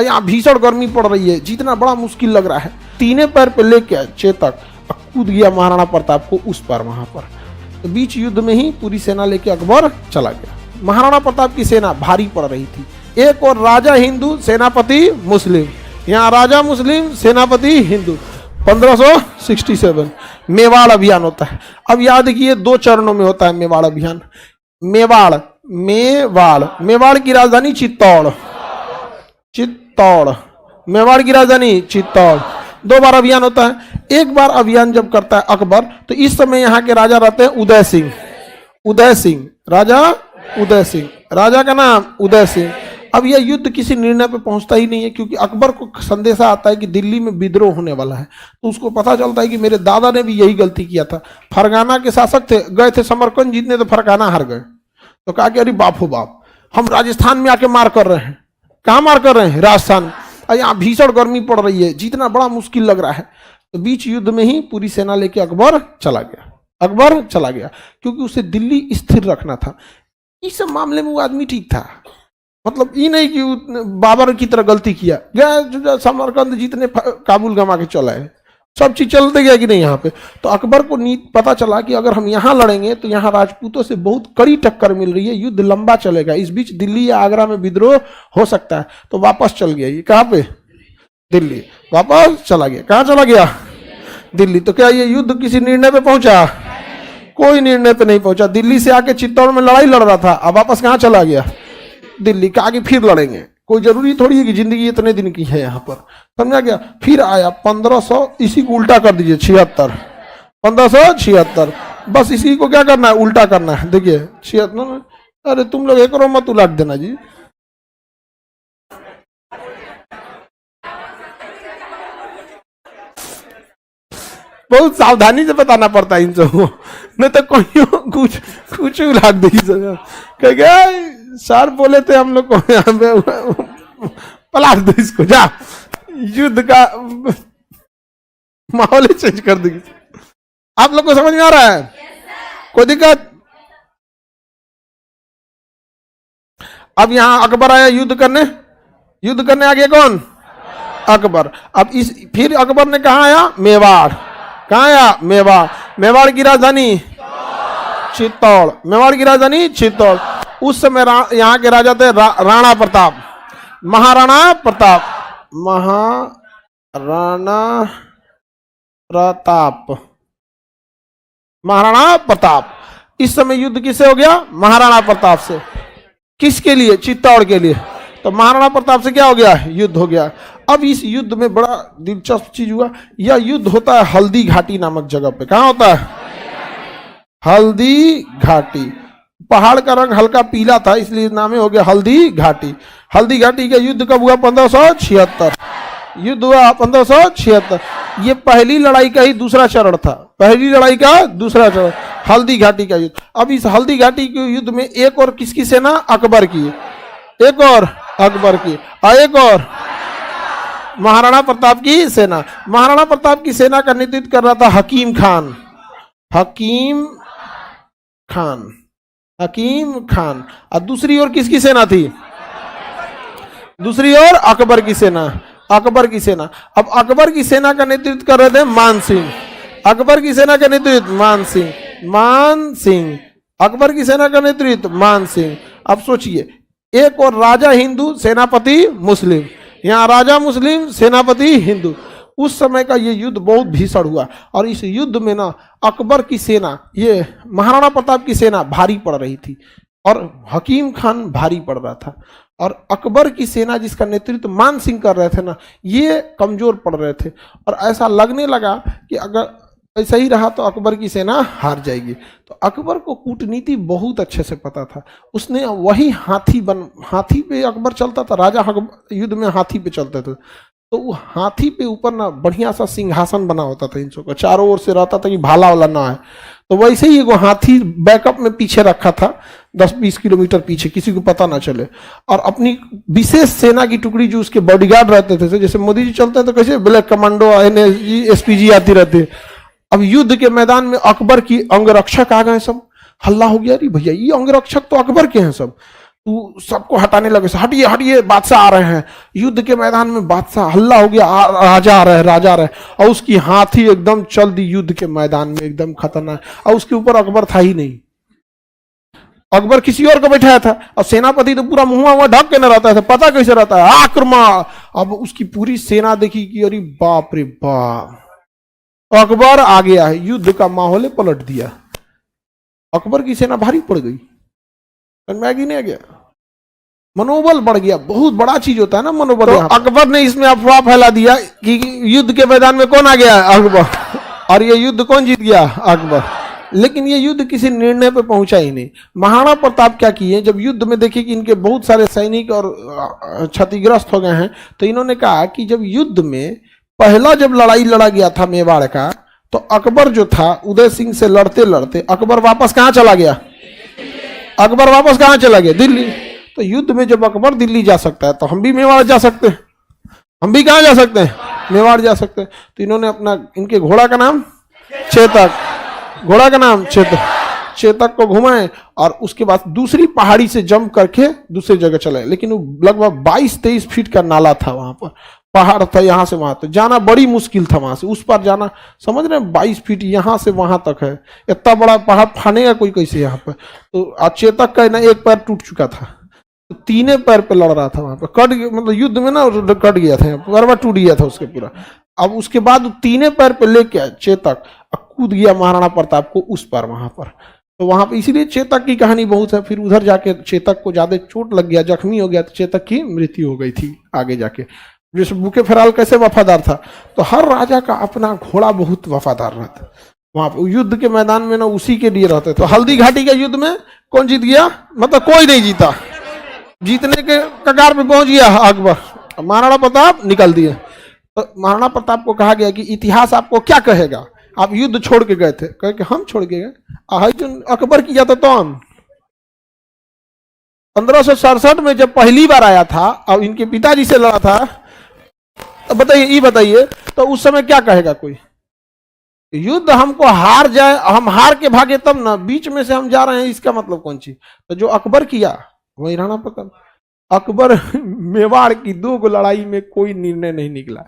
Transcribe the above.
और यहाँ भीषण गर्मी पड़ रही है, जीतना बड़ा मुश्किल लग रहा है। तीने पैर पे लेके चेतक कूद गया महाराणा प्रताप को उस पर, वहां पर तो बीच युद्ध में ही पूरी सेना लेके अकबर चला गया। महाराणा प्रताप की सेना भारी पड़ रही थी। एक और राजा हिंदू, सेनापति मुस्लिम, यहाँ राजा मुस्लिम, सेनापति हिंदू। 1567 मेवाड़ अभियान होता है। अब याद किए 2 चरणों में होता है मेवाड़ अभियान। मेवाड़ मेवाड़ की राजधानी चित्तौड़, मेवाड़ की राजधानी चित्तौड़। 2 बार अभियान होता है। एक बार अभियान जब करता है अकबर, तो इस समय यहाँ के राजा रहते हैं उदय सिंह, राजा का नाम उदय सिंह। अब यह युद्ध किसी निर्णय पे पहुंचता ही नहीं है, क्योंकि अकबर को संदेशा आता है कि दिल्ली में विद्रोह होने वाला है। तो उसको पता चलता है कि मेरे दादा ने भी यही गलती किया था। फरगाना के शासक थे, गए थे समरकंद जीतने, तो फरगाना हार गए। तो कहा कि अरे बाप हो बाप, हम राजस्थान में आके मार कर रहे हैं। कहाँ मार कर रहे हैं? राजस्थान। और यहाँ भीषण गर्मी पड़ रही है, जीतना बड़ा मुश्किल लग रहा है। तो बीच युद्ध में ही पूरी सेना लेके अकबर चला गया, क्योंकि उसे दिल्ली स्थिर रखना था। इस सब मामले में वो आदमी ठीक था, मतलब ये नहीं कि बाबर की तरह गलती किया। गया समरकंद जीतने, काबुल गंवा के चला है, सब चीज चलते गया कि नहीं यहाँ पे। तो अकबर को पता चला कि अगर हम यहाँ लड़ेंगे तो यहाँ राजपूतों से बहुत कड़ी टक्कर मिल रही है, युद्ध लंबा चलेगा, इस बीच दिल्ली या आगरा में विद्रोह हो सकता है। तो वापस चल गया। ये कहाँ पे? दिल्ली। वापस चला गया। कहाँ चला गया? दिल्ली। तो क्या ये युद्ध किसी निर्णय पे पहुंचा? कोई निर्णय पे नहीं पहुंचा। दिल्ली से आके चित्तौड़ में लड़ाई लड़ रहा था, अब वापस कहाँ चला गया? दिल्ली। का आगे फिर लड़ेंगे, कोई जरूरी थोड़ी है कि जिंदगी इतने दिन की है यहाँ पर, समझा गया। फिर आया 1500, इसी को उल्टा कर दीजिए 76, 1576। बस इसी को क्या करना है? उल्टा करना है। देखिए 76। अरे तुम लोग एक मत उलट देना जी। बहुत सावधानी से बताना पड़ता है इन सबको, नहीं तो कोई कुछ उलाट देगी। सर बोले थे हम लोग को यहाँ पे पलाट दो इसको, जा। युद्ध का माहौल चेंज कर देगी। आप लोग को समझ में आ रहा है? कोई दिक्कत? अब यहाँ अकबर आया युद्ध करने आ गया कौन? अकबर। अब फिर अकबर ने कहा आया? मेवाड़। कहाँ आया? मेवाड़ की राजधानी चित्तौड़, मेवाड़ की राजधानी चित्तौड़। उस समय यहाँ के राजा थे राणा प्रताप, महाराणा प्रताप। इस समय युद्ध किससे हो गया? महाराणा प्रताप से। किसके लिए? चित्तौड़ के लिए। तो महाराणा प्रताप से क्या हो गया? युद्ध हो गया। अब इस युद्ध में बड़ा दिलचस्प चीज हुआ। यह युद्ध होता है हल्दी घाटी नामक जगह पे। कहाँ होता है? हल्दी घाटी। पहाड़ का रंग हल्का पीला था, इसलिए नाम हो गया हल्दी घाटी। हल्दी घाटी का युद्ध कब हुआ? 1576। युद्ध हुआ 1576। ये पहली लड़ाई का ही दूसरा चरण था, हल्दी घाटी का युद्ध। अब इस हल्दी घाटी के युद्ध में एक और किसकी सेना? अकबर की। एक और अकबर की, और एक और महाराणा प्रताप की सेना। महाराणा प्रताप की सेना का नेतृत्व कर रहा था हकीम खान। और दूसरी ओर किसकी सेना थी? दूसरी ओर अकबर की सेना। अब अकबर की सेना का नेतृत्व कर रहे थे मान सिंह। अकबर की सेना का नेतृत्व मान सिंह। अब सोचिए, एक और राजा हिंदू, सेनापति मुस्लिम, यहाँ राजा मुस्लिम, सेनापति हिंदू। उस समय का ये युद्ध बहुत भीषण हुआ। और इस युद्ध में ना अकबर की सेना, ये महाराणा प्रताप की सेना भारी पड़ रही थी और हकीम खान भारी पड़ रहा था। और अकबर की सेना जिसका नेतृत्व मान सिंह कर रहे थे ना, ये कमजोर पड़ रहे थे। और ऐसा लगने लगा कि अगर ऐसा ही रहा तो अकबर की सेना हार जाएगी। तो अकबर को कूटनीति बहुत अच्छे से पता था। उसने वही हाथी पे अकबर चलता था। राजा युद्ध में हाथी पे चलते थे, तो वो हाथी पे ऊपर ना बढ़िया सा सिंहासन बना होता था, इन सबका चारों ओर से रहता था कि भाला वाला ना आए। तो वैसे ही वो हाथी बैकअप में पीछे रखा था, 10-20 किलोमीटर पीछे, किसी को पता ना चले। और अपनी विशेष सेना की टुकड़ी जो उसके बॉडीगार्ड रहते थे, जैसे मोदी जी चलते हैं तो कैसे ब्लैक कमांडो, SPG आती रहती है। अब युद्ध के मैदान में अकबर की अंगरक्षक आ गए सब। हल्ला हो गया, अरे भैया ये अंगरक्षक तो अकबर के हैं सब। तू सबको हटाने लगे, हटिए हटिए बादशाह आ रहे हैं। युद्ध के मैदान में बादशाह, हल्ला हो गया, राजा आ रहे हैं, राजा आ रहे हैं, और उसकी हाथी एकदम चल दी युद्ध के मैदान में, एकदम खतरनाक। और उसके ऊपर अकबर था ही नहीं, अकबर किसी और को बैठाया था, और सेनापति तो पूरा मुंह वहां ढक के न रहता था, पता कैसे रहता है, आक्रमण। अब उसकी पूरी सेना देखी कि अरे बाप रे बाप, अकबर आ गया है, युद्ध का माहौल पलट दिया, अकबर की सेना भारी पड़ गई, मैगी नहीं आ गया, मनोबल बढ़ गया। बहुत बड़ा चीज होता है ना मनोबल। तो अकबर ने इसमें अफवाह फैला दिया कि युद्ध के मैदान में कौन आ गया, अकबर, और ये युद्ध कौन जीत गया, अकबर। लेकिन ये युद्ध किसी निर्णय पे पहुंचा ही नहीं। महाराणा प्रताप क्या किए, जब युद्ध में देखे कि इनके बहुत सारे सैनिक और क्षतिग्रस्त हो गए हैं, तो इन्होंने कहा कि जब युद्ध में पहला जब लड़ाई लड़ा गया था मेवाड़ का, तो अकबर जो था उदय सिंह से लड़ते लड़ते अकबर वापस कहां चला गया, अकबर वापस कहां चला गया, दिल्ली। तो युद्ध में जब अकबर दिल्ली जा सकता है, तो हम भी मेवाड़ जा सकते हैं, हम भी कहां जा सकते हैं, मेवाड़ जा सकते हैं। तो इन्होंने अपना, इनके घोड़ा का नाम चेतक, घोड़ा का नाम चेतक, चेतक को घुमाए, और उसके बाद दूसरी पहाड़ी से जंप करके दूसरी जगह चले। लेकिन वो लगभग 22-23 फीट का नाला था, वहां पर पहाड़ था, यहां से वहां तक जाना बड़ी मुश्किल था, वहां से उस पर जाना, समझ रहे हैं, 22 फीट यहां से वहां तक है, इतना बड़ा पहाड़ फानेगा कोई कैसे यहाँ पर। तो चेतक का ना एक पैर टूट चुका था, तो तीने पैर पे लड़ रहा था वहां पर, कट, मतलब युद्ध में ना कट गया था, पैरवा टूट गया था उसके पूरा। अब उसके बाद तीने पैर पे लेके चेतक कूद गया महाराणा प्रताप को उस पर, वहां पर। तो वहां पर इसीलिए चेतक की कहानी बहुत है। फिर उधर जाके चेतक को ज्यादा चोट लग गया, जख्मी हो गया, तो चेतक की मृत्यु हो गई थी आगे जाके। जैसे बुके फेराल कैसे वफादार था, तो हर राजा का अपना घोड़ा बहुत वफादार रहता, वहां पर युद्ध के मैदान में ना उसी के लिए रहते। तो हल्दी घाटी के युद्ध में कौन जीत गया, मतलब कोई नहीं जीता, जीतने के कगार पे पहुंच गया अकबर, महाराणा प्रताप निकल दिए। तो महाराणा प्रताप को कहा गया कि इतिहास आपको क्या कहेगा, आप युद्ध छोड़ के गए थे, कहे कि हम छोड़ के गए, जो अकबर किया था। तो 1567 में जब पहली बार आया था और इनके पिताजी से लड़ा था, तो बताइए, बताइए तो उस समय क्या कहेगा कोई, युद्ध हमको हार जाए, हम हार के भागे तब ना, बीच में से हम जा रहे हैं, इसका मतलब कौन सी। तो जो अकबर किया वही राणा प्रताप। अकबर मेवाड़ की 2 लड़ाई में कोई निर्णय नहीं निकला,